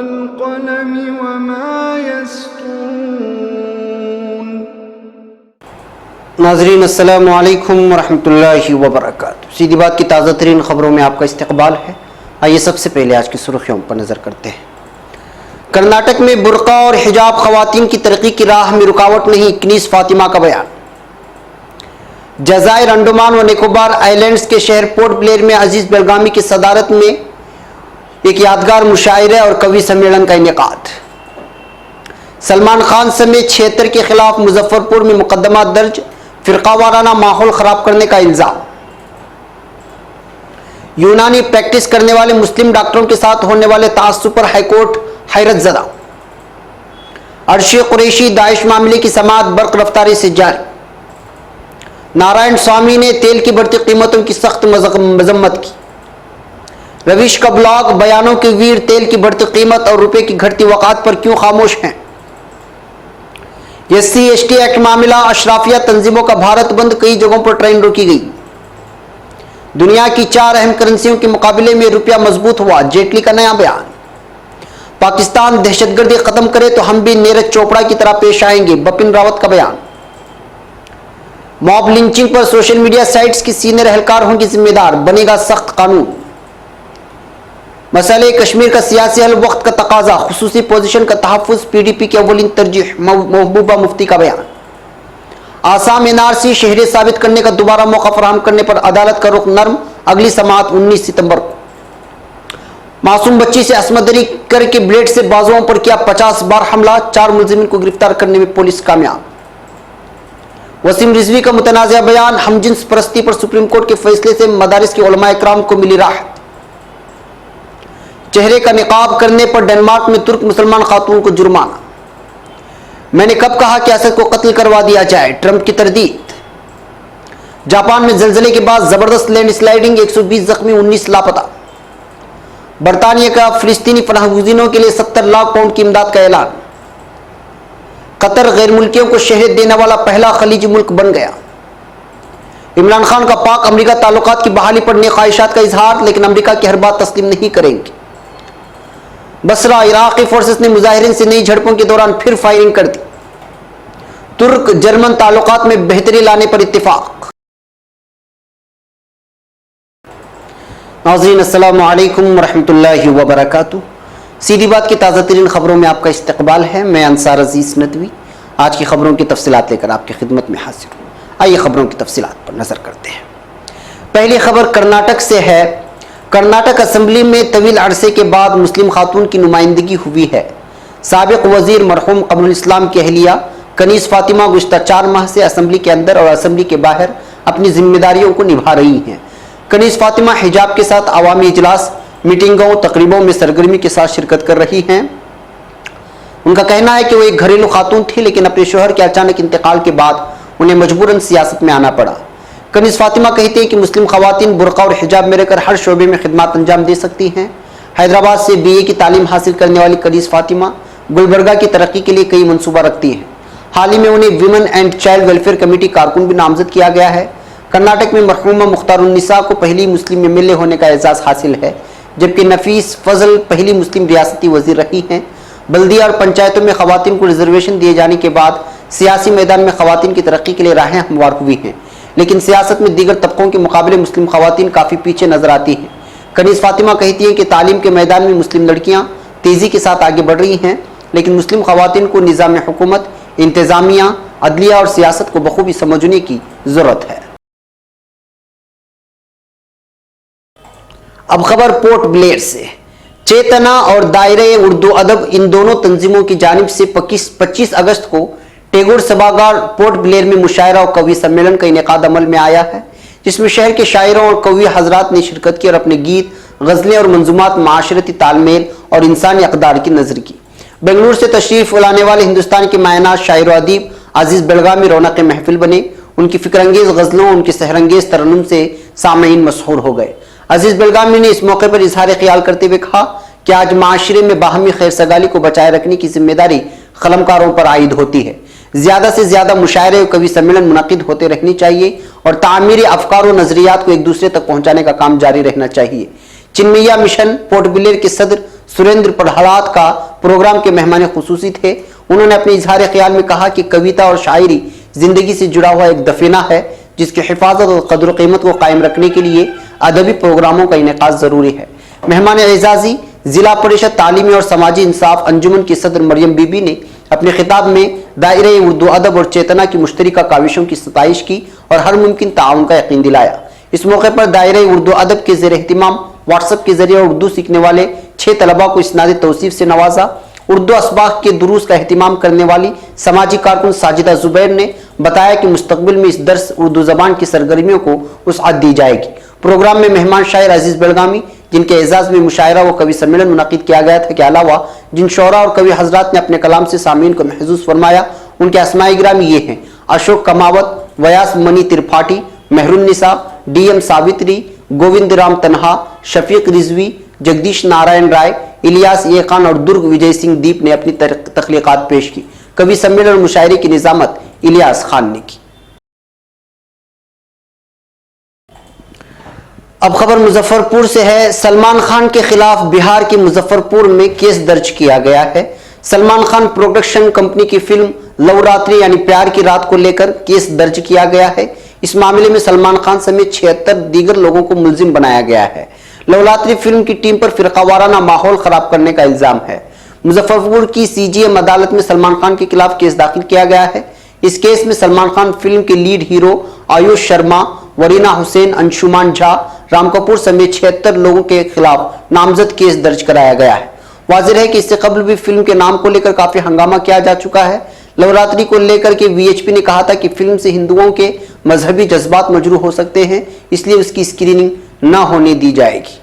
वल्क़लमि वमा यस्तुरून। नाज़रीन अस्सलामु अलैकुम वरहमतुल्लाहि वबरकातुहू। सीधी बात की ताज़ा तरीन खबरों में आपका इस्तकबाल है। आइए सबसे पहले आज की सुर्खियों पर नजर करते हैं। कर्नाटक में बुर्का और हिजाब खवातीन की तरक्की की राह में रुकावट नहीं, कनीज़ फातिमा का बयान। जज़ायर अंडमान व निकोबार आइलैंड्स के शहर पोर्ट ब्लेयर में अजीज बेलगामी की सदारत में एक यादगार मुशायरे और कवि सम्मेलन का इनेकाद। सलमान खान समेत 76 के खिलाफ मुजफ्फरपुर में मुकदमा दर्ज, फिरकावाराना माहौल खराब करने का इल्जाम। यूनानी प्रैक्टिस करने वाले मुस्लिम डॉक्टरों के साथ होने वाले तासुब पर हाईकोर्ट हैरत ज़दा। अर्शी कुरैशी दाइश मामले की समाअत बर्क रफ्तारी से जारी। नारायण स्वामी ने तेल की बढ़ती कीमतों की सख्त मजम्मत की। रविश का ब्लॉग, बयानों के वीर तेल की बढ़ती कीमत और रुपए की घटती वक़ात पर क्यों खामोश हैं। SC/ST एक्ट मामला, अशराफिया तंजीमों का भारत बंद, कई जगहों पर ट्रेन रोकी गई। दुनिया की 4 अहम करेंसियों के मुकाबले में रुपया मजबूत हुआ, जेटली का नया बयान। पाकिस्तान दहशतगर्दी खत्म करे तो हम भी नीरज चोपड़ा की तरह पेश आएंगे, बिपिन रावत का बयान। मॉब लिंचिंग पर सोशल मीडिया साइट्स की सीनियर एहलकार होंगी जिम्मेदार, बनेगा सख्त कानून। मसले कश्मीर का सियासी हल वक्त का तकाजा, खुसूसी पोजीशन का तहफ़्फ़ुज़ PDP की अव्वलीन तरजीह, महबूबा मुफ्ती का बयान। आसाम NRC शहरी साबित करने का दोबारा मौका फराहम करने पर अदालत का रुख नर्म, अगली समाअत 19 सितंबर को। मासूम बच्ची से असमदरी करके ब्लेड से बाजुओं पर किया 50 बार हमला, 4 मुलजिमीन को गिरफ्तार करने में पुलिस कामयाब। वसीम रिजवी का मुतनाज़ा बयान, हमजिन्स परस्ती पर सुप्रीम कोर्ट के फैसले से मदारिस के उलमा इकराम को मिली राहत। चेहरे का निकाब करने पर डेनमार्क में तुर्क मुसलमान खातून को जुर्माना। मैंने कब कहा कि असद को कत्ल करवा दिया जाए, ट्रंप की तरदीद। जापान में जल्जले के बाद जबरदस्त लैंडस्लाइडिंग, 120 जख्मी, 19 लापता। बरतानिया का फिलिस्तीनी पनाहगुज़ीनों के लिए 70 लाख पाउंड की इमदाद का ऐलान। कतर गैर मुल्कियों को शहरियत देने वाला पहला खलीजी मुल्क बन गया। इमरान खान का पाक अमेरिका ताल्लुकात की बहाली पर नेक ख्वाहिशात का इजहार, लेकिन अमेरिका की हर बात तस्लीम नहीं करेंगे। बसरा, इराकी फोर्सेस ने मुजाहिरीन से नई झड़पों के दौरान फिर फायरिंग कर दी। तुर्क जर्मन ताल्लुकात में बेहतरी लाने पर इत्तिफाक। नाज़रीन अस्सलामु अलैकुम वरहमतुल्लाहि वबरकातुहू। सीधी बात की ताज़ा तरीन खबरों में आपका इस्तकबाल है। मैं अंसार अजीज़ नदवी आज की खबरों की तफसीलात लेकर आपकी खिदमत में हाजिर हूँ। आइए खबरों की तफसीलात पर नजर करते हैं। पहली खबर कर्नाटक से है। कर्नाटक असम्बली में तवील अरसे के बाद मुस्लिम खातून की नुमाइंदगी हुई है। साबिक वजीर मरहूम कमरुल इस्लाम की अहलिया कनीज़ फातिमा गुज़श्ता 4 माह से असम्बली के अंदर और असम्बली के बाहर अपनी जिम्मेदारियों को निभा रही हैं। कनीज़ फातिमा हिजाब के साथ अवामी इजलास, मीटिंगों, तकरीबों में सरगर्मी के साथ शिरकत कर रही हैं। उनका कहना है कि वो एक घरेलू खातून थी, लेकिन अपने शोहर के अचानक इंतकाल के बाद उन्हें मजबूरन सियासत में आना पड़ा। कनीज़ फातिमा कहती हैं कि मुस्लिम खवातीन बुर्का और हिजाब में रहकर हर शोबे में खिदमत अंजाम दे सकती हैं। हैदराबाद से BA की तालीम हासिल करने वाली कनीज़ फातिमा गुलबर्गा की तरक्की के लिए कई मनसूबा रखती हैं। हाल ही में उन्हें women and child welfare committee कारकुन भी नामजद किया गया है। कर्नाटक में मरहूमा मुख्तारुन्निसा को पहली मुस्लिम MLA होने का एजाज़ हासिल है, जबकि नफीस फजल पहली मुस्लिम रियासती वजीर रही हैं। बल्दिया और पंचायतों में खवातीन को रिजर्वेशन दिए जाने के बाद सियासी मैदान में खवातीन की तरक्की के लिए राहें हमवार हुई हैं, लेकिन सियासत में दीगर तबकों के मुकाबले मुस्लिम खवातीन काफ़ी पीछे नजर आती हैं। कनीज़ फातिमा कहती हैं कि तालीम के मैदान में मुस्लिम लड़कियाँ तेज़ी के साथ आगे बढ़ रही हैं, लेकिन मुस्लिम खवातीन को निज़ाम हुकूमत, इंतज़ामिया, अदलिया और सियासत को बखूबी समझने की ज़रूरत है। अब खबर पोर्ट ब्लेयर से। चेतना और दायरे उर्दू अदब इन दोनों तंजीमों की जानिब से 25 अगस्त को टैगोर सभागार पोर्ट ब्लेयर में मुशायरा और कवि सम्मेलन का इनेकाद अमल में आया है, जिसमें शहर के शायरों और कवि हजरात ने शिरकत की और अपने गीत, गज़लें और मंजूमात माशरती तालमेल और इंसानी अक़दार की नज़र की। बेंगलुरु से तशरीफ़ लाने वाले हिंदुस्तान के मायनात शायर व अदीब अजीज़ बेलगामी रौनक महफिल बने। उनकी फ़िक्रंगेज़ गज़लों, उनके सहरंगेज़ तरन्नुम से सामईन मशहूर हो गए। अजीज़ बेलगामी ने इस मौके पर इजहार ख्याल करते हुए कहा कि आज माशरे में बाहमी खैर सगाली को बचाए रखने की जिम्मेदारी कलमकारों पर आयद होती है। ज़्यादा से ज़्यादा मुशायरे और कवि सम्मेलन मुनक़िद होते रहने चाहिए और तामीरी अफकार और नज़रियात को एक दूसरे तक पहुँचाने का काम जारी रहना चाहिए। चिन्मैया मिशन पोर्ट ब्लेयर के सदर सुरेंद्र प्रहलाद का प्रोग्राम के मेहमान खुसूसी थे। उन्होंने अपने इजहार ख्याल में कहा कि कविता और शायरी जिंदगी से जुड़ा हुआ एक दफीना है जिसकी हिफाजत और कदर कीमत को कायम रखने के लिए अदबी प्रोग्रामों का इनेकाद जरूरी है। मेहमान एजाजी जिला परिषद तालीमी और समाजी इंसाफ अंजुमन की सदर मरियम बीबी ने अपने खिताब में दायरे उर्दू अदब और चेतना की मुश्तरका काविशों की सताइश की और हर मुमकिन ताउन का यकीन दिलाया। इस मौके पर दायरे उर्दू अदब के ज़ेर एहतिमाम व्हाट्सएप के जरिए उर्दू सीखने वाले 6 तलबा को इस्नादी तौसीफ से नवाजा। उर्दू असबाक के दुरूस का एहतिमाम करने वाली समाजी कारकुन साजिदा जुबैर ने बताया कि मुस्तकबिल में इस दर्स उर्दू जबान की सरगर्मियों को वुसअत दी जाएगी। प्रोग्राम में मेहमान शायर अजीज बेलगामी, जिनके एजाज में मुशायरा व कवि सम्मेलन मुनक़िद किया गया था, के अलावा जिन शौरा और कवि हजरात ने अपने कलाम से सामीन को महसूस फरमाया, उनके अस्माए गिरामी ये हैं: अशोक कमावत, वयास मनी त्रिपाठी, मेहरुन्निसा, डीएम सावित्री, गोविंद राम तन्हा, शफीक रिजवी, जगदीश नारायण राय, इलियास ए खान और दुर्ग विजय सिंह दीप ने अपनी तख्लीकात पेश की। कवि सम्मेलन और मुशायरे की निजामत इलियास खान ने की। अब खबर मुजफ्फरपुर से है। सलमान खान के खिलाफ बिहार के मुजफ्फरपुर में केस दर्ज किया गया है। सलमान खान प्रोडक्शन कंपनी की फिल्म लवरात्रि यानी प्यार की रात को लेकर केस दर्ज किया गया है। इस मामले में सलमान खान समेत 76 दीगर लोगों को मुलजिम बनाया गया है। लवरात्रि फिल्म की टीम पर फिरकावाराना माहौल खराब करने का इल्जाम है। मुजफ्फरपुर की सीजीएम अदालत में सलमान खान के खिलाफ केस दाखिल किया गया है। इस केस में सलमान खान फिल्म के लीड हीरो आयुष शर्मा, वरीना हुसैन, अंशुमान झा, राम कपूर समेत 76 लोगों के खिलाफ नामजद केस दर्ज कराया गया है। वाज़ेह है कि इससे कबल भी फिल्म के नाम को लेकर काफी हंगामा किया जा चुका है। लवरात्रि को लेकर के वीएचपी ने कहा था कि फिल्म से हिंदुओं के मजहबी जज्बात मजरूह हो सकते हैं, इसलिए उसकी स्क्रीनिंग न होने दी जाएगी।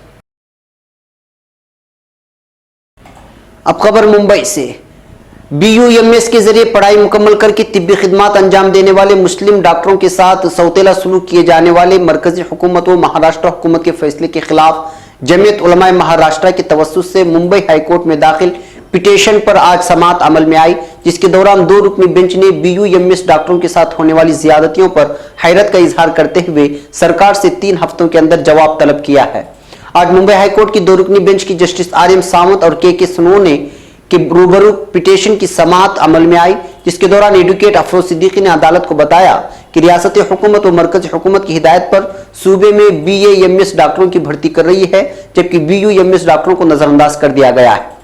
अब खबर मुंबई से। BUMS के जरिए पढ़ाई मुकम्मल करके तिब्बी खिदमात अंजाम देने वाले मुस्लिम डॉक्टरों के साथ सौतेला सलूक किए जाने वाले मरकजी हुकूमत व महाराष्ट्र हुकूमत के फैसले के खिलाफ जमीयत उलमाए महाराष्ट्र के तवस्सुस से मुंबई हाईकोर्ट में दाखिल पिटीशन पर आज समाअत अमल में आई, जिसके दौरान 2 रुकनी बेंच ने BUMS डॉक्टरों के साथ होने वाली ज्यादतियों पर हैरत का इजहार करते हुए सरकार से 3 हफ्तों के अंदर जवाब तलब किया है। आज मुंबई हाईकोर्ट की 2 रुकनी बेंच की जस्टिस RM सावंत और के स्नो ने के रूबरू पिटीशन की समाअत अमल में आई, जिसके दौरान एडवोकेट अफरोज सिद्दीकी ने अदालत को बताया कि रियासत हुकूमत और मरकज हुकूमत की हिदायत पर सूबे में BAMS डॉक्टरों की भर्ती कर रही है, जबकि BUMS डॉक्टरों को नजरअंदाज कर दिया गया है।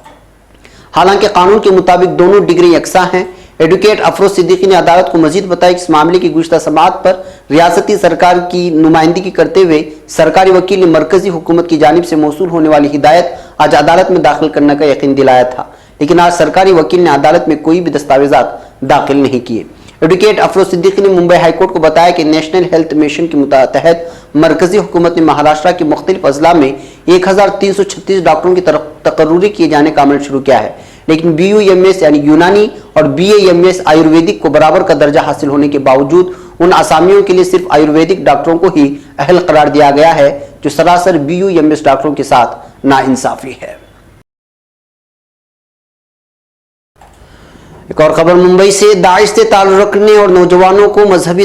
हालांकि कानून के मुताबिक दोनों डिग्री यकसा हैं। एडवोकेट अफरोज सिद्दीकी ने अदालत को मजीद बताया कि इस मामले की गुज़श्ता समाअत पर रियासती सरकार की नुमाइंदगी करते हुए सरकारी वकील ने मरकजी हुकूमत की जानिब से मौसूल होने वाली हिदायत आज अदालत में दाखिल करने का यकीन दिलाया था, लेकिन आज सरकारी वकील ने अदालत में कोई भी दस्तावेजात दाखिल नहीं किए। एडवोकेट अफरोज सिद्दीकी ने मुंबई हाईकोर्ट को बताया कि नेशनल हेल्थ मिशन के तहत मरकजी हुकूमत ने महाराष्ट्र के मुख्तलिफ अजला में 1336 डॉक्टरों की तकर्रुरी किए जाने का अमल शुरू किया है, लेकिन BUMS यानी यूनानी और BAMS आयुर्वेदिक को बराबर का दर्जा हासिल होने के बावजूद उन असामियों के लिए सिर्फ आयुर्वेदिक डॉक्टरों को ही अहल करार दिया गया है, जो सरासर BUMS डॉक्टरों के साथ नाइंसाफी है। एक और खबर मुंबई से। दाइश से ताल्लुक रखने और नौजवानों को मजहब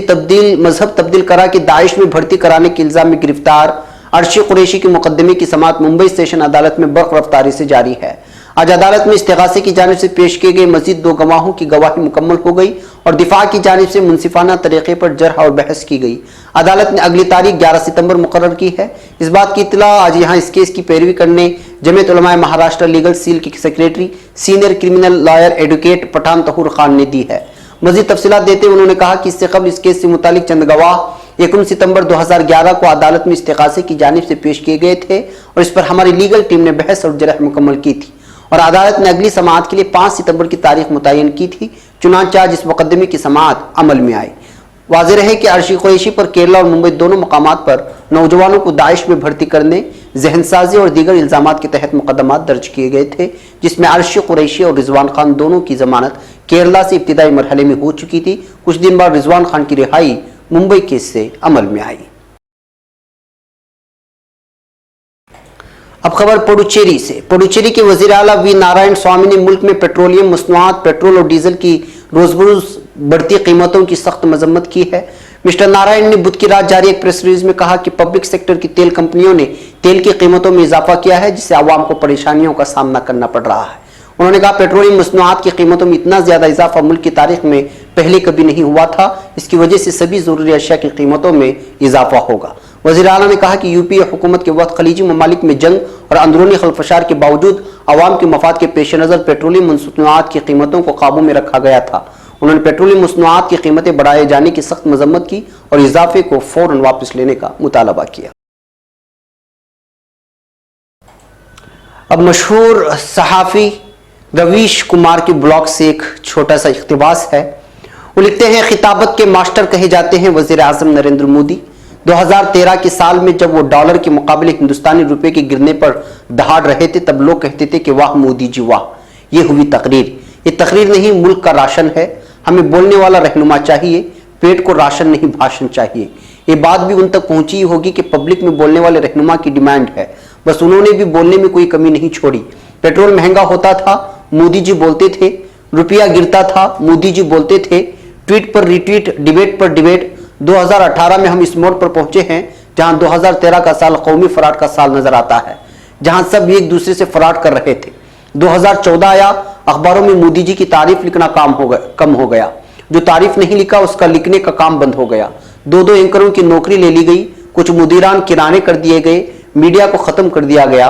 तब्दील करा के दाइश में भर्ती कराने के इल्जाम में गिरफ्तार अर्शी कुरैशी के मुकदमे की समाअत मुंबई स्टेशन अदालत में बर्क रफ्तारी से जारी है। आज अदालत में इस्तिगासे की जानिब से पेश किए गए मजीद 2 गवाहों की गवाही मुकम्मल हो गई और दिफा की जानिब से मुनसिफाना तरीके पर जरह और बहस की गई। अदालत ने अगली तारीख 11 सितंबर मुकर्रर की है। इस बात की इत्तला आज यहाँ इस केस की पैरवी करने जमीयत उलमाए महाराष्ट्र लीगल सील के secretary senior criminal lawyer advocate Pathan Tahoor Khan ने दी है। मजीद तफसीलात देते हुए उन्होंने कहा कि इससे कबल इस केस से मुतालिक चंद गवाह 1 सितंबर 2011 को अदालत में इस्तिगासे की जानिब से पेश किए गए थे और इस पर हमारी लीगल टीम ने बहस और जरह मुकम्मल की थी और अदालत ने अगली समाअत के लिए 5 सितंबर की तारीख मुतय्यन की थी। चुनांचे आज इस मुकदमे की समाअत अमल में आई। वाज़ेह रहे कि अर्शी कुरैशी पर केरला और मुंबई दोनों मकामात पर नौजवानों को दाइश में भर्ती करने, जहनसाजी और दीगर इल्जामात के तहत मुकदमात दर्ज किए गए थे, जिसमें अर्शी कुरैशी और रिजवान खान दोनों की जमानत केरला से इब्तिदाई मरहले में हो चुकी थी। कुछ दिन बाद रिजवान खान की रिहाई मुंबई केस से अमल में आई। अब खबर पुडुचेरी से। पुडुचेरी के वजीर आला वी नारायण स्वामी ने मुल्क में पेट्रोलियम मसनूआत, पेट्रोल और डीजल की रोज बरोज बढ़ती कीमतों की सख्त मजम्मत की है। मिस्टर नारायण ने बुध की रात जारी एक प्रेस रिलीज में कहा कि पब्लिक सेक्टर की तेल कंपनियों ने तेल की कीमतों में इजाफा किया है, जिससे आवाम को परेशानियों का सामना करना पड़ रहा है। उन्होंने कहा, पेट्रोलियम मसनूआत की कीमतों में इतना ज्यादा इजाफा मुल्क की तारीख में पहले कभी नहीं हुआ था। इसकी वजह से सभी जरूरी अशिया की कीमतों में इजाफा होगा। वज़ीर आला ने कहा कि यूपीए हुकूमत के वक्त खलीजी ममालिक में जंग और अंदरूनी खलफशार के बावजूद अवाम के मफाद के पेश नज़र पेट्रोलियम मसनूआत की कीमतों को काबू में रखा गया था। उन्होंने पेट्रोलियम मसनूआत की कीमतें बढ़ाए जाने की सख्त मजम्मत की और इजाफे को फौरन वापस लेने का मुतालबा किया। अब मशहूर सहाफ़ी रवीश कुमार के ब्लॉग से एक छोटा सा इख्तिबास है। वो लिखते हैं, खिताबत के मास्टर कहे जाते हैं वज़ीर आज़म नरेंद्र मोदी। 2013 के साल में जब वो डॉलर के मुकाबले हिंदुस्तानी रुपए के गिरने पर दहाड़ रहे थे, तब लोग कहते थे कि वाह मोदी जी वाह, ये हुई तकरीर। ये तकरीर नहीं, मुल्क का राशन है। हमें बोलने वाला रहनुमा चाहिए, पेट को राशन नहीं भाषण चाहिए। ये बात भी उन तक पहुंची होगी कि पब्लिक में बोलने वाले रहनुमा की डिमांड है। बस उन्होंने भी बोलने में कोई कमी नहीं छोड़ी। पेट्रोल महंगा होता था, मोदी जी बोलते थे। रुपया गिरता था, मोदी जी बोलते थे। ट्वीट पर रिट्वीट, डिबेट पर डिबेट। 2018 में हम इस मोड़ पर पहुंचे हैं जहां 2013 का साल कौमी फराड का साल नजर आता है, जहां सब एक दूसरे से फराड कर रहे थे। 2014 आया, अखबारों में मोदी जी की तारीफ लिखना कम हो गया। जो तारीफ नहीं लिखा उसका लिखने का काम बंद हो गया। 2 एंकरों की नौकरी ले ली गई, कुछ मुदीरान किराने कर दिए गए, मीडिया को खत्म कर दिया गया।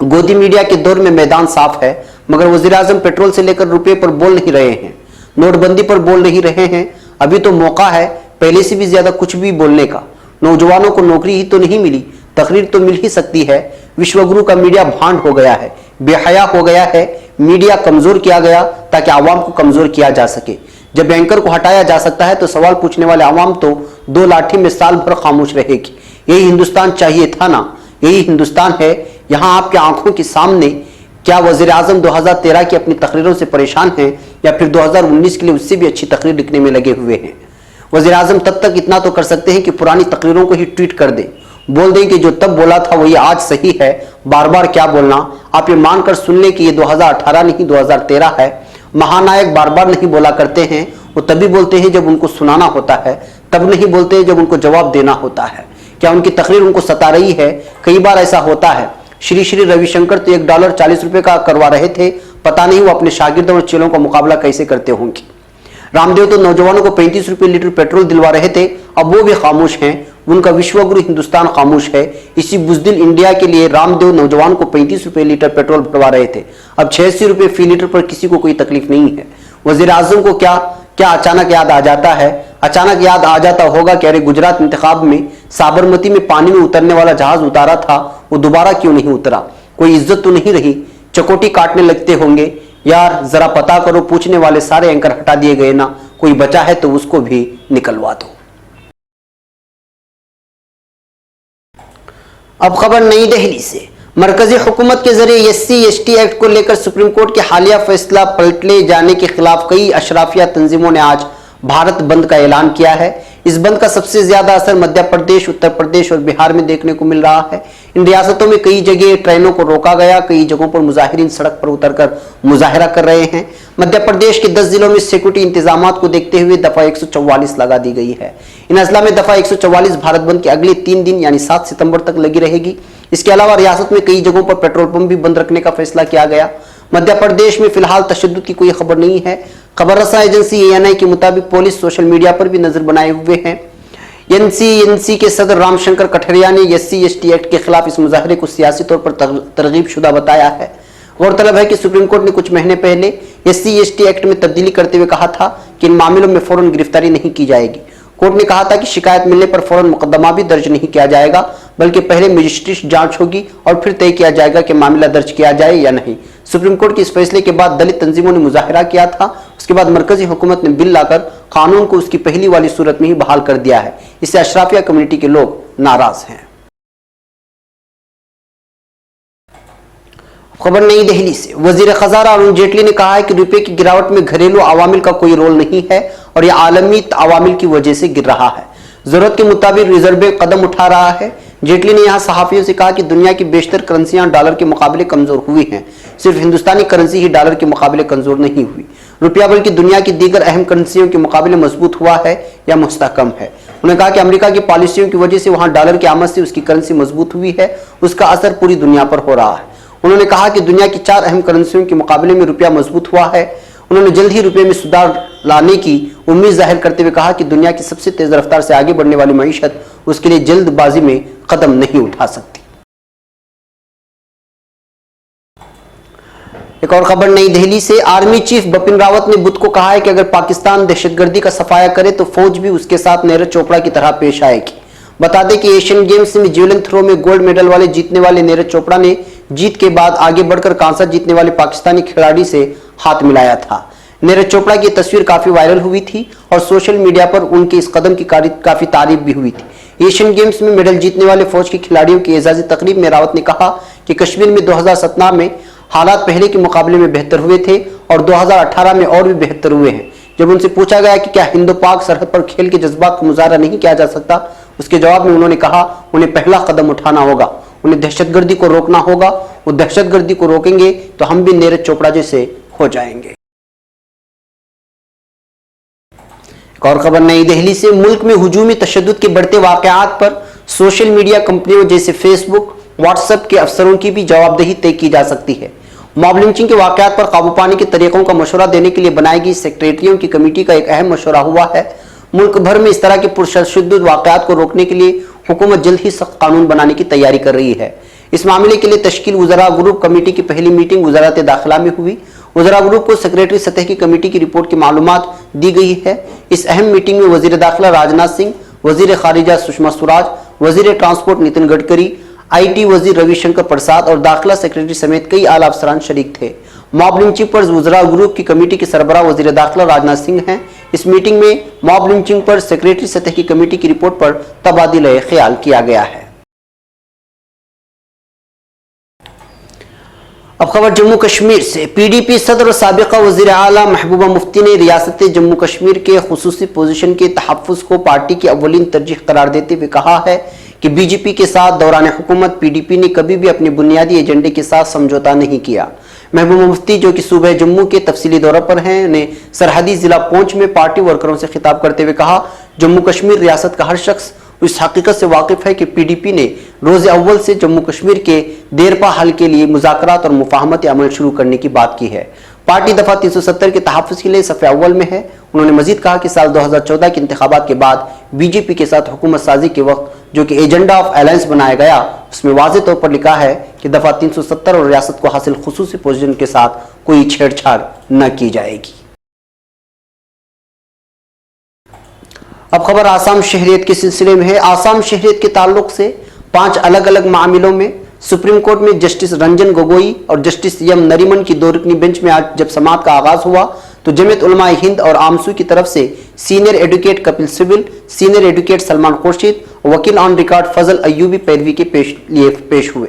गोदी मीडिया के दौर में मैदान साफ है, मगर वज़ीर आज़म पेट्रोल से लेकर रुपये पर बोल नहीं रहे हैं, नोटबंदी पर बोल नहीं रहे हैं। अभी तो मौका है पहले से भी ज्यादा कुछ भी बोलने का। नौजवानों को नौकरी ही तो नहीं मिली, तकरीर तो मिल ही सकती है। विश्वगुरु का मीडिया भांड हो गया है, बेहया हो गया है। मीडिया कमजोर किया गया ताकि आवाम को कमजोर किया जा सके। जब एंकर को हटाया जा सकता है तो सवाल पूछने वाले आवाम तो 2 लाठी में साल भर खामोश रहेगी। यही हिंदुस्तान चाहिए था ना, यही हिंदुस्तान है। यहाँ आपके आंखों के सामने क्या वज़ीर आज़म 2013 की अपनी तकरीरों से परेशान हैं या फिर 2019 के लिए उससे भी अच्छी तकरीर लिखने में लगे हुए हैं? वज़ीर आज़म तब तक इतना तो कर सकते हैं कि पुरानी तकरीरों को ही ट्वीट कर दें, बोल दें कि जो तब बोला था वही आज सही है। बार बार क्या बोलना, आप ये मानकर सुन लें कि ये 2018 नहीं 2013 है। महानायक बार बार नहीं बोला करते हैं, वो तभी बोलते हैं जब उनको सुनाना होता है, तब नहीं बोलते जब उनको जवाब देना होता है। क्या उनकी तकरीर उनको सता रही है? कई बार ऐसा होता है। श्री श्री रविशंकर तो $1 40 रुपए का करवा रहे थे, पता नहीं वो अपने शागिर्दों और चेलों का मुकाबला कैसे करते होंगे। रामदेव तो नौजवानों को 35 रुपए लीटर पेट्रोल दिलवा रहे थे, अब वो भी खामोश हैं। उनका विश्वगुरु हिंदुस्तान खामोश है। इसी बुज़दिल इंडिया के लिए रामदेव नौजवान को 35 रुपए लीटर पेट्रोल भरवा रहे थे, अब 86 रुपए फी लीटर पर किसी को कोई तकलीफ नहीं है। वज़ीर आज़म को क्या अचानक याद आ जाता है? अचानक याद आ जाता होगा कि अरे गुजरात इंतखाब में साबरमती में पानी में उतरने वाला जहाज उतारा था, वो दोबारा क्यों नहीं उतरा? कोई इज्जत तो नहीं रही? चकोटी काटने लगते होंगे। यार जरा पता करो, पूछने वाले सारे एंकर हटा दिए गए ना, कोई बचा है तो उसको भी निकलवा दो। अब खबर नई दिल्ली से। मरकजी हुकूमत के जरिए SC/ST एक्ट को लेकर सुप्रीम कोर्ट के हालिया फैसला पलटले जाने के खिलाफ कई अशराफिया तंजीमों ने आज भारत बंद का ऐलान किया है। इस बंद का सबसे ज्यादा असर मध्य प्रदेश, उत्तर प्रदेश और बिहार में देखने को मिल रहा है। इन रियासतों में कई जगह ट्रेनों को रोका गया, कई जगहों पर मुजाहिरीन सड़क पर उतरकर मुजाहिरा कर रहे हैं। मध्य प्रदेश के 10 जिलों में सिक्योरिटी इंतजाम को देखते हुए दफा 144 लगा दी गई है। इन अजला में दफा 144 भारत बंद के अगले 3 दिन यानी 7 सितंबर तक लगी रहेगी। इसके अलावा रियासत में कई जगहों पर पेट्रोल पंप भी बंद रखने का फैसला किया गया। मध्य प्रदेश में फिलहाल तशद्दुद की कोई खबर नहीं है। खबर रसा एजेंसी ANI के मुताबिक पुलिस सोशल मीडिया पर भी नजर बनाए हुए हैं। NC के सदर रामशंकर कठरिया ने SC/ST एक्ट के खिलाफ इस मुजाहरे को सियासी तौर पर तरगीब शुदा बताया है। गौरतलब है कि सुप्रीम कोर्ट ने कुछ महीने पहले SC/ST एक्ट में तब्दीली करते हुए कहा था कि इन मामलों में फौरन गिरफ्तारी नहीं की जाएगी। कोर्ट ने कहा था कि शिकायत मिलने पर फौरन मुकदमा भी दर्ज नहीं किया जाएगा, बल्कि पहले मजिस्ट्रेट जांच होगी और फिर तय किया जाएगा कि मामला दर्ज किया जाए या नहीं। सुप्रीम कोर्ट के इस फैसले के बाद दलित तंजीमों ने मुजाहिरा किया था। उसके बाद मरकजी हुकूमत ने बिल लाकर कानून को उसकी पहली वाली सूरत में ही बहाल कर दिया है। इससे अशराफिया कम्युनिटी के लोग नाराज हैं। खबर नई दिल्ली से। वजीर खजाना अरुण जेटली ने कहा है कि रुपए की गिरावट में घरेलू अवामिल का कोई रोल नहीं है और यह आलमी अवामिल की वजह से गिर रहा है। जरूरत के मुताबिक रिजर्व बैंक कदम उठा रहा है। जेटली ने यहां सहाफियों से कहा कि दुनिया की बेशतर करेंसियां डॉलर के मुकाबले कमजोर हुई हैं, सिर्फ हिंदुस्तानी करेंसी ही डॉलर के मुकाबले कमजोर नहीं हुई। रुपया बल्कि दुनिया की दीगर अहम करेंसियों के मुकाबले मजबूत हुआ है या मुस्तहकम है। उन्होंने कहा कि अमेरिका की पॉलिसियों की वजह से वहां डॉलर की आमद से उसकी करेंसी मजबूत हुई है, उसका असर पूरी दुनिया पर हो रहा है। उन्होंने कहा कि दुनिया की 4 अहम करेंसियों के मुकाबले में रुपया मजबूत हुआ है। उन्होंने जल्द ही रुपये में सुधार लाने की उम्मीद जाहिर करते हुए कहा कि दुनिया की सबसे तेज रफ्तार से आगे बढ़ने वाली मईशत उसके लिए जल्दबाजी में कदम नहीं उठा सकती। एक और खबर नई दिल्ली से। आर्मी चीफ बिपिन रावत ने बुध को कहा है कि अगर पाकिस्तान दहशतगर्दी का सफाया करे तो फौज भी उसके साथ नीरज चोपड़ा की तरह पेश आएगी। बता दें कि एशियन गेम्स में जेवलिन थ्रो में गोल्ड मेडल वाले जीतने वाले नीरज चोपड़ा ने जीत के बाद आगे बढ़कर कांसा जीतने वाले पाकिस्तानी खिलाड़ी से हाथ मिलाया था। नीरज चोपड़ा की तस्वीर काफी वायरल हुई थी और सोशल मीडिया पर उनके इस कदम की काफी तारीफ भी हुई थी। एशियन गेम्स में मेडल जीतने वाले फौज के खिलाड़ियों की एजाजी तकरीब में रावत ने कहा कि कश्मीर में 2017 में हालात पहले के मुकाबले में बेहतर हुए थे और 2018 में और भी बेहतर हुए हैं। जब उनसे पूछा गया कि क्या हिंदो पाक सरहद पर खेल के जज्बात का मुजाहरा नहीं किया जा सकता, उसके जवाब में उन्होंने कहा उन्हें पहला कदम उठाना होगा, उन्हें दहशतगर्दी को रोकना होगा। वो दहशतगर्दी को रोकेंगे तो हम भी नीरज चोपड़ा जैसे हो जाएंगे। एक और खबर नई दिल्ली से। मुल्क में हुजूमी तशद्दुद के बढ़ते वाकयात पर सोशल मीडिया कंपनियों जैसे फेसबुक, व्हाट्सएप के अफसरों की भी जवाबदेही तय की जा सकती है। मॉब लिंचिंग के वाकयात पर काबू पाने के तरीकों का मशवरा देने के लिए बनाई गई सेक्रेटरियों की कमेटी का एक अहम मशवरा हुआ है। मुल्क भर में इस तरह के पुरतशद्दुद वाकयात को रोकने के लिए हुकूमत जल्द ही सख्त कानून बनाने की तैयारी कर रही है। इस मामले के लिए तश्कील वज़रा ग्रुप कमेटी की पहली मीटिंग वज़ारत दाखिला में हुई। वज़रा ग्रुप को सेक्रेटरी सतह की कमेटी की रिपोर्ट की मालूमात दी गई है। इस अहम मीटिंग में वज़ीर दाखिला राजनाथ सिंह, वज़ीर खारिजा सुषमा स्वराज, वज़ीर ट्रांसपोर्ट नितिन गडकरी, IT वज़ीर रविशंकर प्रसाद और दाखिला सेक्रेटरी समेत कई आला अफसरान शरीक थे। मॉब लिंचिंग पर वज़रा ग्रुप की कमेटी के सरबराह वज़ीर दाखिला राजनाथ सिंह हैं। इस मीटिंग में मॉब लिंचिंग पर सेक्रेटरी सतह की कमेटी की रिपोर्ट पर तबादला ख्याल किया गया है। अब खबर जम्मू कश्मीर से। PDP सदर और साबिका वज़ीर आला महबूबा मुफ्ती ने रियासत जम्मू कश्मीर के खुसूसी पोजीशन के तहफ़्फ़ुज़ को पार्टी की अव्वलीन तरजीह करार देते हुए कहा है कि BJP के साथ दौरान हुकूमत PDP ने कभी भी अपने बुनियादी एजेंडे के साथ समझौता नहीं किया। महबूबा मुफ्ती जो कि सूबे जम्मू के तफसीली दौरे पर हैं ने सरहदी जिला पुंछ में पार्टी वर्करों से खिताब करते हुए कहा, जम्मू कश्मीर रियासत का हर शख्स इस हकीकत से वाकिफ है कि PDP ने रोज़ अव्वल से जम्मू कश्मीर के देरपा हल के लिए मुज़ाकरात और मुफाहमत अमल शुरू करने की बात की है। पार्टी दफा 370 के तहफ़्फ़ुज़ के लिए सफ़े अव्वल में है। उन्होंने मजीद कहा कि साल 2014 के इंतखाबात के बाद BJP के साथ हुकूमत साजी के वक्त जो कि एजेंडा ऑफ अलायंस बनाया गया, उसमें वाज़ेह तौर पर लिखा है कि दफा 370 और रियासत को हासिल खुसूसी पोजीशन के साथ कोई छेड़छाड़ न की जाएगी। अब खबर आसाम शहरियत के सिलसिले में है। आसाम शहरियत के ताल्लुक से 5 अलग अलग मामलों में सुप्रीम कोर्ट में जस्टिस रंजन गोगोई और जस्टिस एम नरीमन की 2 रुकनी बेंच में आज जब समाअत का आगाज हुआ तो जमीयत उलमा हिंद और आमसू की तरफ से senior advocate Kapil Sibal, senior advocate Salman Khurshid, वकील ऑन रिकॉर्ड फजल अयूबी पैरवी के पेश हुए।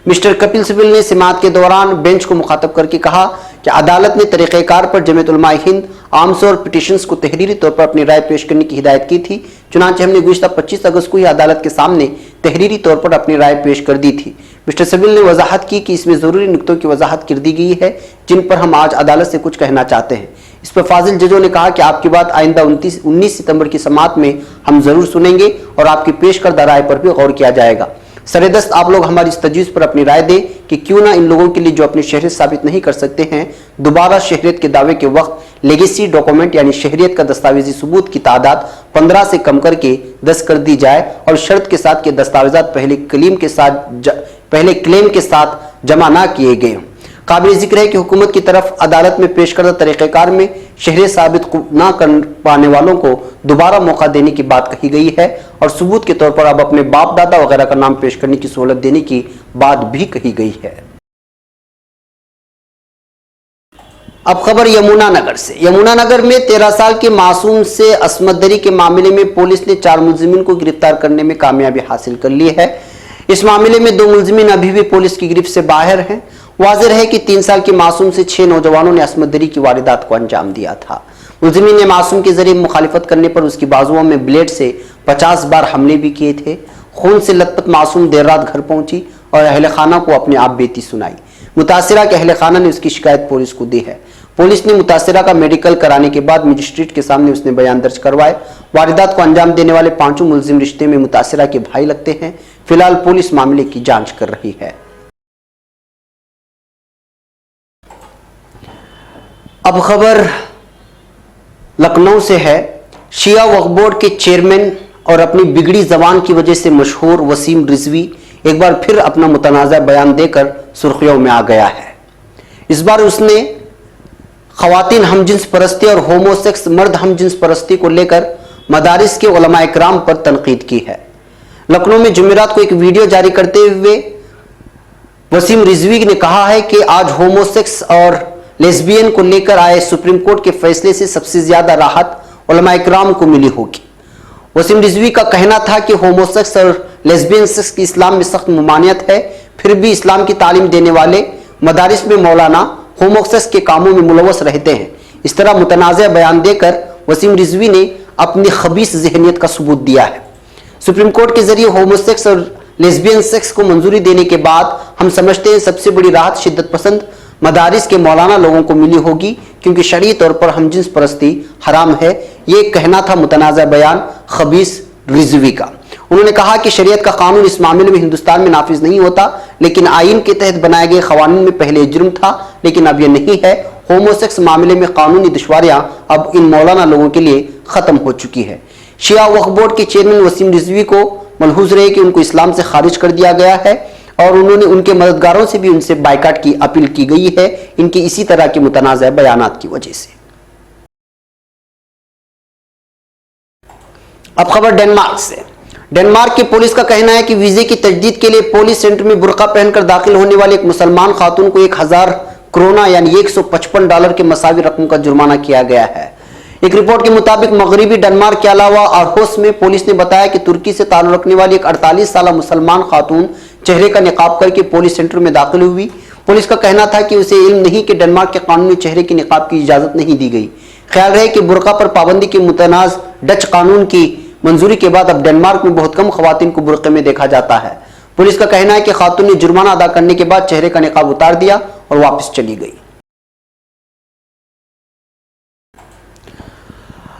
मिस्टर कपिल सिब्बल ने समाअत के दौरान बेंच को मुखातब करके कहा कि अदालत ने तरीक़ेकार पर जमीयत उलमा हिंद, आमसू और पिटिशंस को तहरीरी तौर पर अपनी राय पेश करने की हिदायत की थी। चुनांचे हमने गुज़िश्ता 25 अगस्त को ही अदालत के सामने तहरीरी तौर पर अपनी राय पेश कर दी थी। मिस्टर सिब्बल ने वजाहत की कि इसमें ज़रूरी नुक्तों की वजाहत कर दी गई है जिन पर हम आज अदालत से कुछ कहना चाहते हैं। इस पर फाजिल जजों ने कहा कि आपकी बात आइंदा 19 सितंबर की समाअत में हम जरूर सुनेंगे और आपकी पेश करदा राय पर भी गौर किया जाएगा। सरेदस्त आप लोग हमारी इस तजवीज़ पर अपनी राय दें कि क्यों ना इन लोगों के लिए जो अपनी शहरियत साबित नहीं कर सकते हैं, दोबारा शहरियत के दावे के वक्त लेगेसी डॉक्यूमेंट यानी शहरियत का दस्तावेजी सबूत की तादाद 15 से कम करके 10 कर दी जाए और शर्त के साथ कि दस्तावेजात पहले क्लेम के साथ जमा ना किए गए। काबिल जिक्र है कि हुकूमत की तरफ अदालत में पेश करदा तरीक़ेकार में शहरियत साबित ना कर पाने वालों को दोबारा मौका देने की बात कही गई है और सबूत के तौर पर अब अपने बाप दादा वगैरह का नाम पेश करने की सहूलत देने की बात भी कही गई है। अब खबर यमुनानगर से। यमुनानगर में 13 साल के मासूम से अस्मत दरी के मामले में पुलिस ने 4 मुलजिमीन को गिरफ्तार करने में कामयाबी हासिल कर ली है। इस मामले में 2 मुलजिमीन अभी भी पुलिस की गिरफ्त से बाहर हैं। वाज़ेह है कि 3 साल के मासूम से 6 नौजवानों ने अस्मत दरी की वारदात को अंजाम दिया था। मुलजिमीन ने मासूम के जरिए मुखालिफत करने पर उसकी बाजुओं में ब्लेड से 50 बार हमले भी किए थे। खून से लथपथ मासूम देर रात घर पहुंची और अहले खाना को अपने आप बीती सुनाई। मुतासिरा के अहले खाना ने उसकी शिकायत पुलिस को दी है। पुलिस ने मुतासिरा का मेडिकल कराने के बाद मजिस्ट्रेट के सामने उसने बयान दर्ज करवाए। वारदात को अंजाम देने वाले पांचों मुलजिम रिश्ते में मुतासिरा के भाई लगते हैं। फिलहाल पुलिस मामले की जांच कर रही है। अब खबर लखनऊ से है। शिया वक्फ बोर्ड के चेयरमैन और अपनी बिगड़ी जबान की वजह से मशहूर वसीम रिजवी एक बार फिर अपना मुतनाज़ा बयान देकर सुर्खियों में आ गया है। इस बार उसने खवातीन हमजिन्स परस्ती और होमोसेक्स मर्द हमजिन्स परस्ती को लेकर मदारिस के उलमा इकराम पर तनकीद की है। लखनऊ में जुमेरात को एक वीडियो जारी करते हुए वसीम रिजवी ने कहा है कि आज होमोसेक्स और लेस्बियन को लेकर आए सुप्रीम कोर्ट के फैसले से सबसे ज्यादा राहत उलमा इकराम को मिली होगी। वसीम रिजवी का कहना था कि होमोसेक्स और लेस्बियन सेक्स की इस्लाम में सख्त ममानियत है, फिर भी इस्लाम की तालीम देने वाले मदारिस में मौलाना होमोसेक्स के कामों में मुलव्वस रहते हैं। इस तरह मुतनाज़ा बयान देकर वसीम रिजवी ने अपनी खबीस ज़हनियत का सबूत दिया है। सुप्रीम कोर्ट के जरिए होमोसेक्स और लेस्बियन सेक्स को मंजूरी देने के बाद हम समझते हैं सबसे बड़ी राहत शिद्दत पसंद मदारिस के मौलाना लोगों को मिली होगी, क्योंकि शरई तौर पर हमजिन्स परस्ती हराम है। ये कहना था मुतनाज़ा बयान खबीस रिजवी का। उन्होंने कहा कि शरीयत का कानून इस मामले में हिंदुस्तान में नाफिज नहीं होता, लेकिन आइन के तहत बनाए गए कानून में पहले जुर्म था, लेकिन अब यह नहीं है। होमोसेक्स मामले में कानूनी दुश्वारियां अब इन मौलाना लोगों के लिए खत्म हो चुकी है। शिया वक्फ बोर्ड के चेयरमैन वसीम रिजवी को मलहूज रहे कि उनको इस्लाम से खारिज कर दिया गया है और उन्होंने उनके मददगारों से भी उनसे बाइकाट की अपील की गई है, इनके इसी तरह के मुतनाज़ा बयानात की वजह से। अब खबर डेनमार्क से। डेनमार्क की पुलिस का कहना है कि वीजे की तजदीद के लिए पुलिस सेंटर में बुर्का पहनकर दाखिल होने वाले एक मुसलमान खातून को 1000 क्रोना यानी $155 के मसावी रकम का जुर्माना किया गया है। एक रिपोर्ट के मुताबिक मगरबी डेनमार्क के अलावा आरहोस में पुलिस ने बताया कि तुर्की से ताल्लुक रखने वाली एक 48 साल मुसलमान खातून चेहरे का निकाब करके पुलिस सेंटर में दाखिल हुई। पुलिस का कहना था कि उसे इल्म नहीं कि डेनमार्क के कानून में चेहरे के निकाब की इजाजत नहीं दी गई। ख्याल रहे कि बुर्का पर पाबंदी के मुतनाज डच कानून की मंजूरी के बाद अब डेनमार्क में बहुत कम खवातीन को बुर्के में देखा जाता है। पुलिस का कहना है कि खातून ने जुर्माना अदा करने के बाद चेहरे का निकाब उतार दिया और वापस चली गई।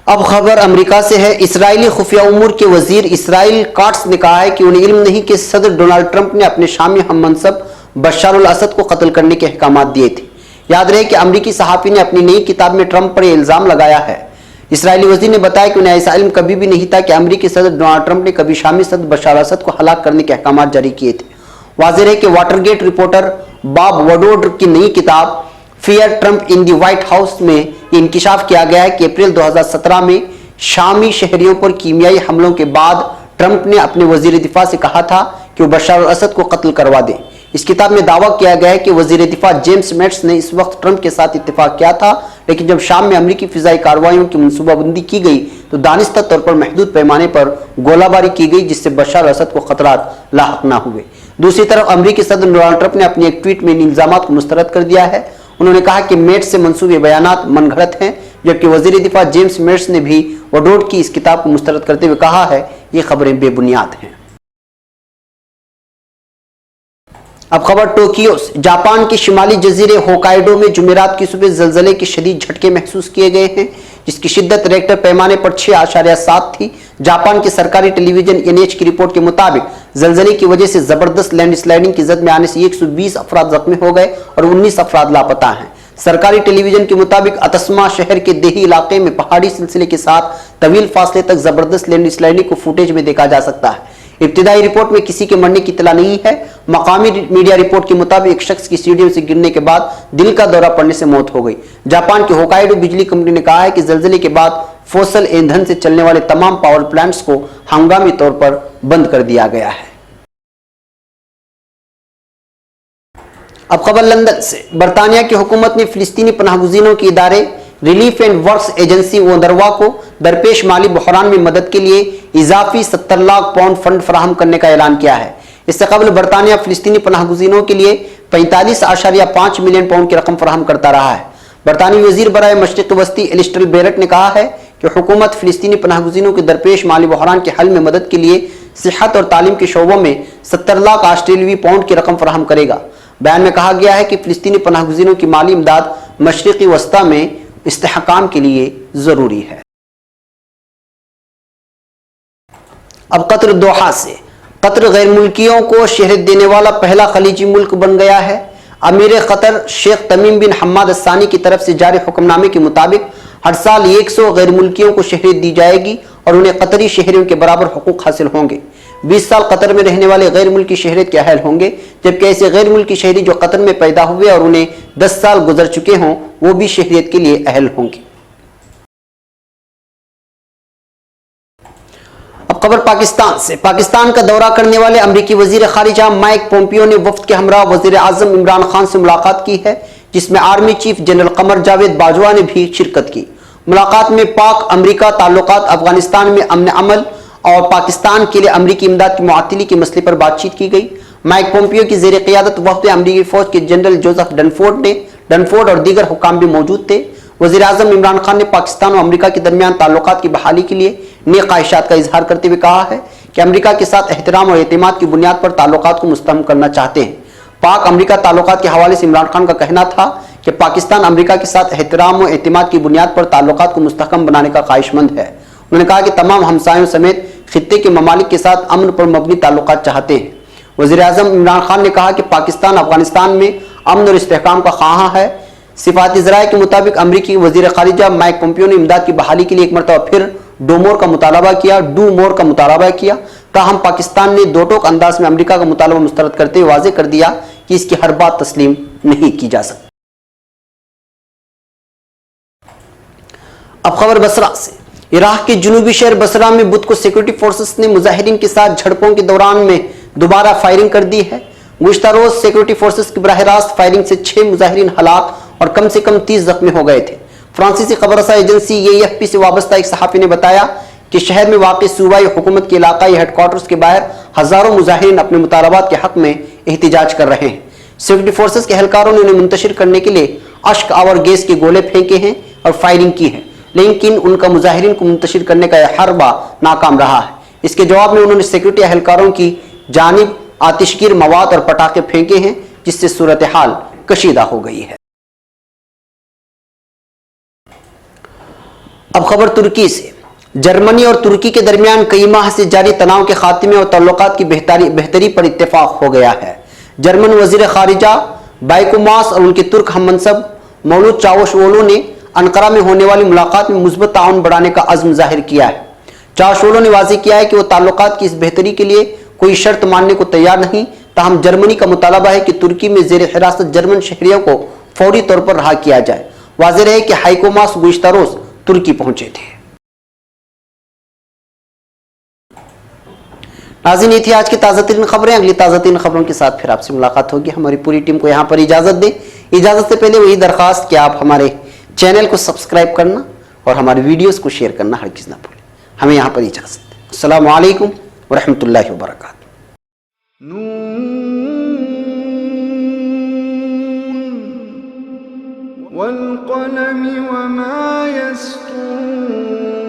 अब खबर अमेरिका से है। इस्राएली खुफिया उमूर के वजीर इसराइल काट्स ने कहा है कि उन्हें इल्म नहीं कि सदर डोनाल्ड ट्रंप ने अपने शामी हम मनसब बशार अल असद को कत्ल करने के अहकाम दिए थे। याद रहे कि अमरीकी सहाफी ने अपनी नई किताब में ट्रंप पर इल्जाम लगाया है। इसराइली वजीर ने बताया कि उन्हें ऐसा इल्म कभी भी नहीं था कि अमरीकी सदर डोनाल्ड ट्रंप ने कभी शामी सदर बशार असद को हलाक करने के अहकाम जारी किए थे। वाज़ेह है कि वाटरगेट रिपोर्टर बॉब वडोड की नई किताब फियर ट्रंप इन दी व्हाइट हाउस में यह इंकिशाफ किया गया है कि अप्रैल 2017 में शामी शहरियों पर कीमियाई हमलों के बाद ट्रंप ने अपने वजीर दिफा से कहा था कि वो बशार अल असद को कत्ल करवा दें। इस किताब में दावा किया गया है कि वजीर दिफा जेम्स मैट्स ने इस वक्त ट्रंप के साथ इत्तेफाक किया था, लेकिन जब शाम में अमरीकी फिजाई कार्रवाइयों की मनसूबाबंदी की गई तो दानिस्ता तौर पर महदूद पैमाने पर गोलाबारी की गई, जिससे बशार असद को खतरात लाहक न हुए। दूसरी तरफ अमरीकी सदर डोनाल्ड ट्रंप ने अपने एक ट्वीट में इन इल्जामात को मुस्तरद कर दिया है। उन्होंने कहा कि मेट्स से मंसूबे बयानात मनगढ़ंत हैं, जबकि वजीर दिफा जेम्स मेट्स ने भी वडोड की इस किताब को मुस्तरद करते हुए कहा है ये खबरें बेबुनियाद हैं। अब खबर टोक्यो से। जापान के शिमाली जजीरे होकाइडो में जुमेरात की सुबह जलजले के शदीद झटके महसूस किए गए हैं, जिसकी शिद्दत रेक्टर पैमाने पर 6.7 थी। जापान के सरकारी टेलीविजन एनएच की रिपोर्ट के मुताबिक जलजले की वजह से जबरदस्त लैंडस्लाइडिंग की जद में आने से 120 अफराद जख्मी हो गए और 19 अफराद लापता हैं। सरकारी टेलीविजन के मुताबिक अतस्मा शहर के देही इलाके में पहाड़ी सिलसिले के साथ तवील फासले तक जबरदस्त लैंडस्लाइडिंग को फुटेज में देखा जा सकता है। इब्तिदाई रिपोर्ट में किसी के मरने की इत्तला नहीं है। मकामी मीडिया रिपोर्ट के मुताबिक एक शख्स की सीढ़ियों से गिरने के बाद दिल का दौरा पड़ने से मौत हो गई। जापान की होकाइडो बिजली कंपनी ने कहा है कि जलजले के बाद फोसल ईंधन से चलने वाले तमाम पावर प्लांट्स को हंगामी तौर पर बंद कर दिया गया है। अब खबर लंदन से। बरतानिया की हुकूमत ने फिलिस्तीनी पनाहगुज़ीनों के इदारे रिलीफ एंड वर्क्स एजेंसी ओनरवा को दरपेश माली बहरान में मदद के लिए इजाफी 70 लाख पाउंड फंड फराहम करने का ऐलान किया है। इससे कबल बरतानिया फिलिस्तीनी पनाहगुज़ीनों के लिए 45.5 मिलियन पाउंड की रकम फराहम करता रहा है। बरतानी वजीर बराए मशरिक़ वस्ती एलिस्टर बेरेट ने कहा है कि हुकूमत फिलिस्तीनी पनाहगुज़ीनों के दरपेश माली बहरान के हल में मदद के लिए सेहत और तालीम के शोबों में 70 लाख ऑस्ट्रेलियाई पाउंड की रकम फराहम करेगा। बयान में कहा गया है कि फिलिस्तीनी पनाहगज़ीनों की माली इमदाद मशरिक़ी वस्ता में इस्तेहकाम के लिए ज़रूरी है। अब कतर दोहा से। कतर गैर मुल्कियों को शहरत देने वाला पहला खलीजी मुल्क बन गया है। अमीर कतर शेख तमीम बिन हम्माद अस्सानी की तरफ से जारी हुक्मनामे के मुताबिक हर साल 100 गैर मुल्कियों को शहरियत दी जाएगी और उन्हें कतरी शहरियों के बराबर हुकूक हासिल होंगे। 20 साल कतर में रहने वाले गैर मुल्की शहरियत के अहल होंगे, जबकि ऐसे गैर मुल्की शहरी जो कतर में पैदा हुए और उन्हें 10 साल गुजर चुके हों वो भी शहरियत के लिए अहल होंगे। अब खबर पाकिस्तान से। पाकिस्तान का दौरा करने वाले अमरीकी वजीर खारिजा माइक पोम्पियो ने वफ्द के हमरा वजीर आजम इमरान खान से मुलाकात की है, जिसमें army chief general Qamar Javed Bajwa ने भी शिरकत की। मुलाकात में पाक अमरीका ताल्लुकात, अफगानिस्तान में अमन अमल और पाकिस्तान के लिए अमरीकी इमदाद की मुअत्तली के मसले पर बातचीत की गई। माइक पोम्पियो की ज़ेर क़ियादत वफ्द अमरीकी फौज के जनरल जोसेफ डनफोर्ड और दीगर हुकाम भी मौजूद थे। वज़ीर आज़म इमरान खान ने पाकिस्तान और अमरीका के दरमियान ताल्लुकात की बहाली के लिए नेक ख्वाहिशात का इजहार करते हुए कहा है कि अमरीका के साथ एहतराम और एतमाद की बुनियाद पर ताल्लुकात को मुस्तहकम करना चाहते हैं। पाक अमरीका ताल्लुकात के हवाले से इमरान खान का कहना था कि पाकिस्तान अमरीका के साथ एहतराम और एतमाद की बुनियाद पर ताल्लुकात को मुस्तहकम बनाने का ख्वाहिशमंद है। उन्होंने कहा कि तमाम हमसायों समेत खित्ते के ममालिक के साथ अमन पर मबनी ताल्लुकात चाहते हैं। वज़ीर आज़म इमरान खान ने कहा कि पाकिस्तान अफगानिस्तान में अमन और इस्तेहकाम का ख्वाह है। सिफाती ज़राए के मुताबिक अमरीकी वज़ीर ख़ारिजा माइक पोम्पियो ने इमदाद की बहाली के लिए एक मरतबा फिर डू मोर का मुतालबा किया। ताहम पाकिस्तान ने दो टोक अंदाज में अमरीका का मुतालबा मुस्तरद करते हुए वाज़ेह कर दिया कि इसकी हर बात तस्लीम नहीं की जा सकती। अब खबर बसरा से। इराक के जुनूबी शहर बसरा में बुध को सिक्योरिटी फोर्सेस ने मुजाहिरीन के साथ झड़पों के दौरान में दोबारा फायरिंग कर दी है। गुज़िश्ता रोज सिक्योरिटी फोर्सेस की बराह रास्त फायरिंग से 6 मुजाहिरीन हलाक और कम से कम 30 जख्मी हो गए थे। फ्रांसीसी खबरसा एजेंसी AFP से वाबस्ता एक सहाफ़ी ने बताया कि शहर में वाक़ई सूबाई हुकूमत के इलाकाई हेडक्वार्टर्स के बाहर हजारों मुजाहिरीन अपने मुतालबात के हक में एहतिजाज कर रहे हैं। सिक्योरिटी फोर्सेस के एहलकारों ने उन्हें मुंतशिर करने के लिए अश्क आवर गैस के गोले फेंके हैं और फायरिंग की है, लेकिन उनका मुजाहिरीन को मुंतशिर करने का यह हरबा नाकाम रहा है। इसके जवाब में उन्होंने सिक्योरिटी एहलकारों की जानिब आतिशगीर मवाद और पटाखे फेंके हैं, जिससे सूरत हाल कशीदा हो गई है। अब खबर तुर्की से। जर्मनी और तुर्की के दरमियान कई माह से जारी तनाव के खात्मे और ताल्लुकात की बेहतरी पर इत्तेफाक हो गया है। जर्मन वजीर खारिजा बाइको मास और उनके तुर्क हममनसब मौलूद चावुशओग्लू ने अनकरा में होने वाली मुलाकात में मुस्बत ताउन बढ़ाने का अज़्म जाहिर किया है। चावुशओग्लू ने वाज़ेह किया है कि वो ताल्लुकात की इस बेहतरी के लिए कोई शर्त मानने को तैयार नहीं, ताहम जर्मनी का मुतालबा है कि तुर्की में ज़ेर हिरासत जर्मन शहरियों को फौरी तौर पर रहा किया जाए। वाज़ेह है कि हाइको मास गुज़िश्ता रोज तुर्की पहुंचे थे। नाज़रीन, ये थी आज की ताज़ा तरीन खबरें। अगली ताज़ा तरीन खबरों के साथ फिर आपसे मुलाकात होगी। हमारी पूरी टीम को यहाँ पर इजाज़त दें। इजाज़त से पहले वही दरख्वास्त कि आप हमारे चैनल को सब्सक्राइब करना और हमारे वीडियोस को शेयर करना हरगिज़ ना भूलें। हमें यहाँ पर इजाज़त दें। अस्सलामु अलैकुम व रहमतुल्लाहि व बरकातुहू। वल क़लम वमा यस्तूरून।